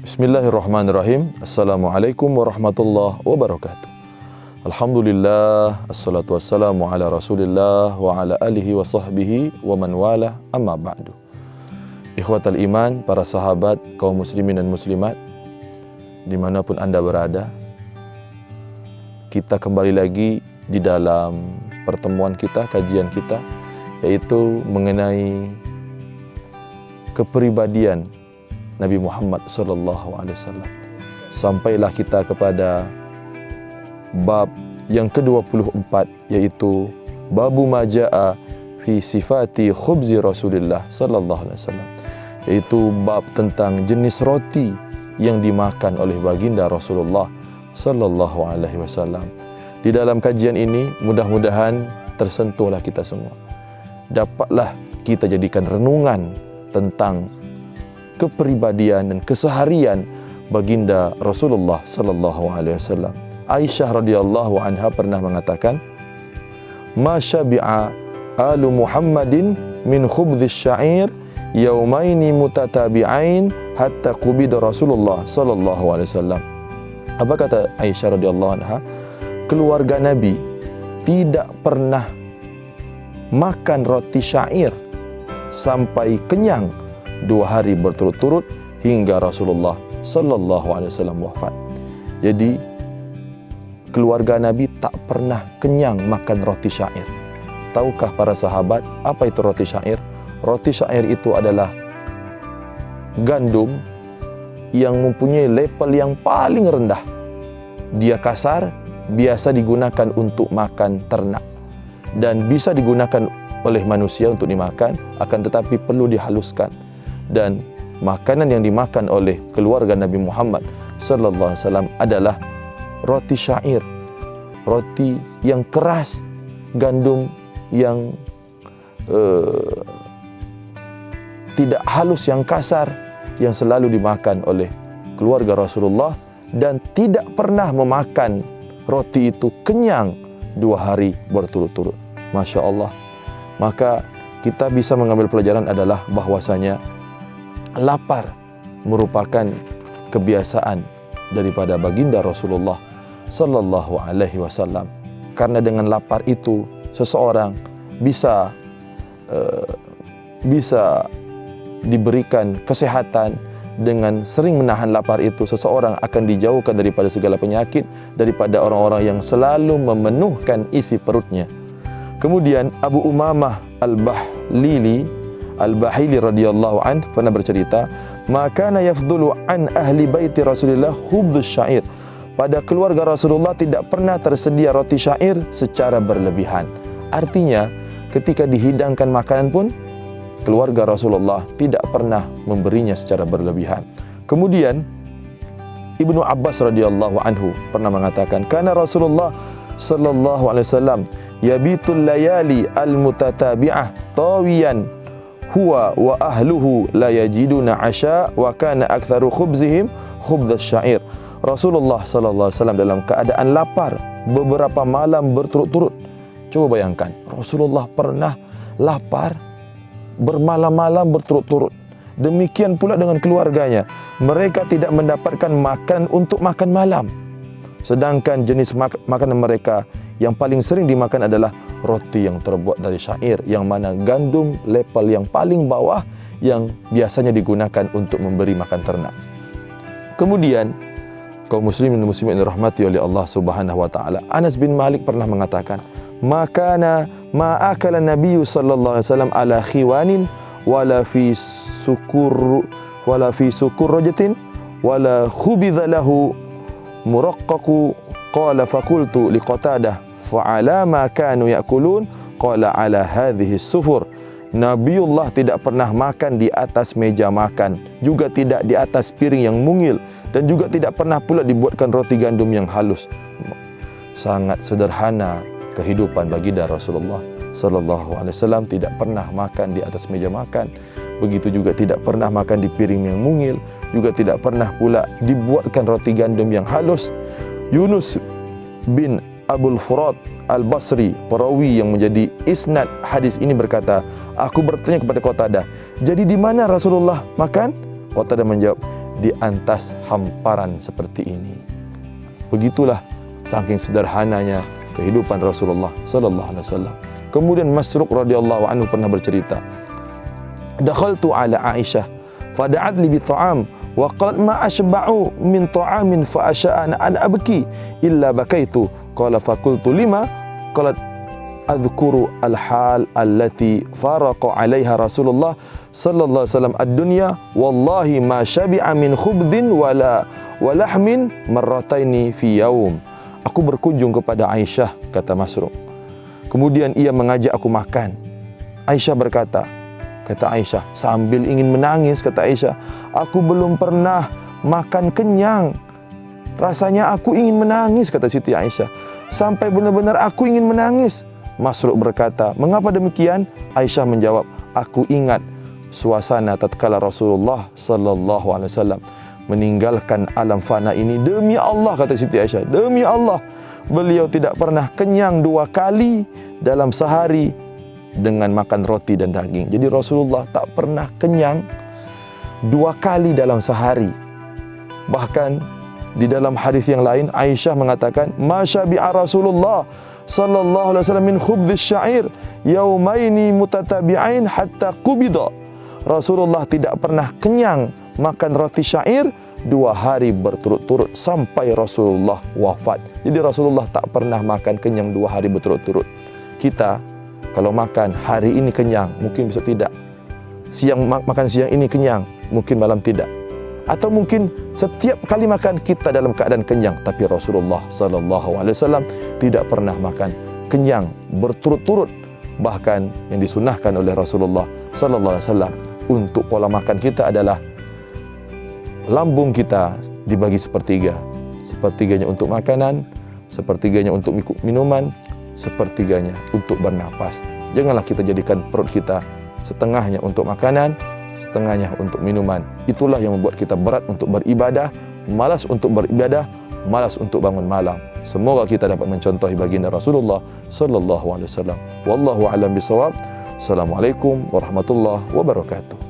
Bismillahirrahmanirrahim. Assalamualaikum warahmatullahi wabarakatuh. Alhamdulillah, assalatu wassalamu ala rasulillah wa ala alihi wa sahbihi wa man wala, amma ba'du. Ikhwatal iman, para sahabat, kaum muslimin dan muslimat, dimanapun anda berada, kita kembali lagi di dalam pertemuan kita, kajian kita, yaitu mengenai kepribadian Nabi Muhammad sallallahu alaihi wasallam. Sampailah kita kepada bab yang ke-24, yaitu babu majaa fi sifati khubzi Rasulillah sallallahu alaihi wasallam, yaitu bab tentang jenis roti yang dimakan oleh baginda Rasulullah sallallahu alaihi wasallam. Di dalam kajian ini mudah-mudahan tersentuhlah kita semua. Dapatlah kita jadikan renungan tentang kepribadian dan keseharian baginda Rasulullah sallallahu alaihi wasallam. Aisyah radhiyallahu anha pernah mengatakan, "Ma syabi'a alu Muhammadin min khubdhish sya'ir yaumaini mutatabi'ain hatta qubida Rasulullah sallallahu alaihi wasallam." Apa kata Aisyah radhiyallahu anha? Keluarga Nabi tidak pernah makan roti syair sampai kenyang 2 hari berturut-turut hingga Rasulullah sallallahu alaihi wasallam wafat. Jadi keluarga Nabi tak pernah kenyang makan roti syair. Tahukah para sahabat apa itu roti syair? Roti syair itu adalah gandum yang mempunyai level yang paling rendah. Dia kasar, biasa digunakan untuk makan ternak dan bisa digunakan oleh manusia untuk dimakan, akan tetapi perlu dihaluskan. Dan makanan yang dimakan oleh keluarga Nabi Muhammad sallallahu alaihi wasallam adalah roti syair, roti yang keras, gandum yang tidak halus, yang kasar, yang selalu dimakan oleh keluarga Rasulullah, dan tidak pernah memakan roti itu kenyang 2 hari berturut-turut. Masya Allah. Maka kita bisa mengambil pelajaran adalah bahwasanya lapar merupakan kebiasaan daripada baginda Rasulullah sallallahu alaihi wasallam. Karena dengan lapar itu seseorang bisa diberikan kesehatan. Dengan sering menahan lapar itu seseorang akan dijauhkan daripada segala penyakit, daripada orang-orang yang selalu memenuhkan isi perutnya. Kemudian Abu Umamah Al-Bahili radhiyallahu an pernah bercerita, "Maka yafdulu an ahli baiti Rasulillah khubdhus syair." Pada keluarga Rasulullah tidak pernah tersedia roti syair secara berlebihan. Artinya, ketika dihidangkan makanan pun keluarga Rasulullah tidak pernah memberinya secara berlebihan. Kemudian Ibnu Abbas radhiyallahu anhu pernah mengatakan, "Kana Rasulullah sallallahu alaihi wasallam yabitul layali al-mutatabi'ah tawiyan huwa wa ahluhu la yajiduna asya wa kana aktsaru khubzihim khubdhas syair." Rasulullah sallallahu alaihi wasallam dalam keadaan lapar beberapa malam berturut-turut. Coba bayangkan, Rasulullah pernah lapar bermalam-malam berturut-turut. Demikian pula dengan keluarganya. Mereka tidak mendapatkan makan untuk makan malam. Sedangkan jenis makanan mereka yang paling sering dimakan adalah roti yang terbuat dari syair, yang mana gandum level yang paling bawah yang biasanya digunakan untuk memberi makan ternak. Kemudian kaum muslimin dan muslimat yang dirahmati oleh Allah Subhanahu wa taala, Anas bin Malik pernah mengatakan, "Makana ma akala Nabi sallallahu alaihi wasallam ala khiwanin wala fi sukurrajatin wala khubidha lahu muraqqaqu." Qala fakultu liqatadah fa'ala ma kanu ya'kulun qala ala hadhihi sufur. Nabiullah tidak pernah makan di atas meja makan, juga tidak di atas piring yang mungil, dan juga tidak pernah pula dibuatkan roti gandum yang halus. Sangat sederhana kehidupan baginda Rasulullah sallallahu alaihi wasallam, tidak pernah makan di atas meja makan, begitu juga tidak pernah makan di piring yang mungil, juga tidak pernah pula dibuatkan roti gandum yang halus. Yunus bin Abul Furat Al-Basri, perawi yang menjadi isnad hadis ini berkata, aku bertanya kepada Qatadah, jadi di mana Rasulullah makan? Qatadah menjawab, di atas hamparan seperti ini. Begitulah saking sederhananya kehidupan Rasulullah sallallahu alaihi wasallam. Kemudian Masruq radhiyallahu anhu pernah bercerita, dakhaltu ala Aisyah fada'at li bi ta'am wa qalat ma ashba'u min ta'amin fa asha'ana an abki illa bakaitu qala fa qultu lima qalat adhkuru al-hal allati faraqa 'alaiha Rasulullah sallallahu alaihi wasallam ad-dunya wallahi ma syabi'a min khubdin wala walahmin marrataini fi yaum. Aku berkunjung kepada Aisyah, kata Masruq. Kemudian ia mengajak aku makan. Aisyah berkata, kata Aisyah, sambil ingin menangis, kata Aisyah, aku belum pernah makan kenyang. Rasanya aku ingin menangis, kata Siti Aisyah. Sampai benar-benar aku ingin menangis. Masruq berkata, mengapa demikian? Aisyah menjawab, aku ingat suasana tatkala Rasulullah sallallahu alaihi wasallam meninggalkan alam fana ini. Demi Allah, kata Siti Aisyah, demi Allah, beliau tidak pernah kenyang 2 kali dalam sehari dengan makan roti dan daging. Jadi Rasulullah tak pernah kenyang 2 kali dalam sehari. Bahkan di dalam hadis yang lain Aisyah mengatakan, masyabi'a Rasulullah sallallahu alaihi wasallam min khubdhish sya'ir yaumaini mutatabi'ain hatta qubida. Rasulullah tidak pernah kenyang makan roti syair 2 hari berturut-turut sampai Rasulullah wafat. Jadi Rasulullah tak pernah makan kenyang 2 hari berturut-turut. Kita kalau makan hari ini kenyang, mungkin besok tidak. Makan siang ini kenyang, mungkin malam tidak. Atau mungkin setiap kali makan kita dalam keadaan kenyang, tapi Rasulullah sallallahu alaihi wasallam tidak pernah makan kenyang berturut-turut. Bahkan yang disunahkan oleh Rasulullah sallallahu alaihi wasallam untuk pola makan kita adalah lambung kita dibagi sepertiga. Sepertiganya untuk makanan, sepertiganya untuk minuman, sepertiganya untuk bernapas. Janganlah kita jadikan perut kita setengahnya untuk makanan, setengahnya untuk minuman. Itulah yang membuat kita berat untuk beribadah, malas untuk beribadah, malas untuk bangun malam. Semoga kita dapat mencontohi baginda Rasulullah sallallahu alaihi wasallam. Wallahu a'lam bishawab. Assalamualaikum warahmatullahi wabarakatuh.